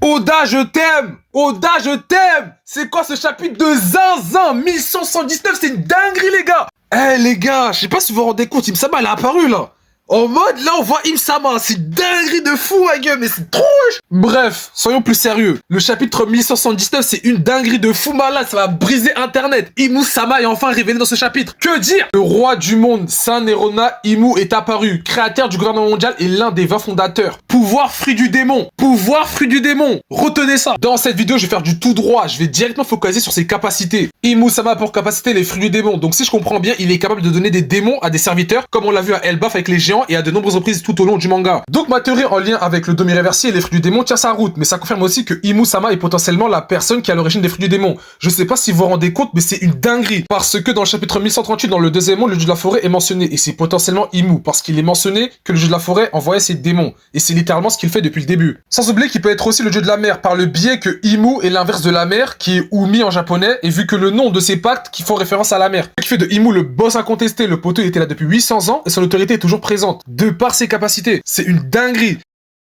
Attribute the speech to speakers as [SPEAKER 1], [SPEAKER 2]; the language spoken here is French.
[SPEAKER 1] Oda, je t'aime! Oda, je t'aime! C'est quoi ce chapitre de zinzin? 1179, c'est une dinguerie, les gars! Eh, les gars, je sais pas si vous vous rendez compte, Im-sama, elle est apparue, là! En mode, là, on voit Im-sama, c'est une dinguerie de fou, ma gueule, mais c'est trop wesh. Bref, soyons plus sérieux. Le chapitre 1179, c'est une dinguerie de fou malade, ça va briser Internet. Imu-sama est enfin révélé dans ce chapitre. Que dire? Le roi du monde, Saint Nerona Imu, est apparu, créateur du gouvernement mondial et l'un des 20 fondateurs. Pouvoir fruit du démon. Pouvoir fruit du démon. Retenez ça. Dans cette vidéo, je vais faire du tout droit, je vais directement focaliser sur ses capacités. Imu-sama a pour capacité les fruits du démon, donc si je comprends bien, il est capable de donner des démons à des serviteurs, comme on l'a vu à Elbaf avec les géants et à de nombreuses reprises tout au long du manga. Donc ma théorie en lien avec le Domi Reversi et les fruits du démon tient sa route, mais ça confirme aussi que Imu-sama est potentiellement la personne qui est à l'origine des fruits du démon. Je sais pas si vous vous rendez compte, mais c'est une dinguerie, parce que dans le chapitre 1138, dans le deuxième monde, le dieu de la forêt est mentionné, et c'est potentiellement Imu, parce qu'il est mentionné que le dieu de la forêt envoyait ses démons, et c'est littéralement ce qu'il fait depuis le début. Sans oublier qu'il peut être aussi le dieu de la mer, par le biais que Imu est l'inverse de la mer, qui est Umi en japonais, et vu que le nom de ces pactes qui font référence à la mer. Ce qui fait de Imu le boss incontesté, le poteau était là depuis 800 ans, et son autorité est toujours présente, de par ses capacités. C'est une dinguerie.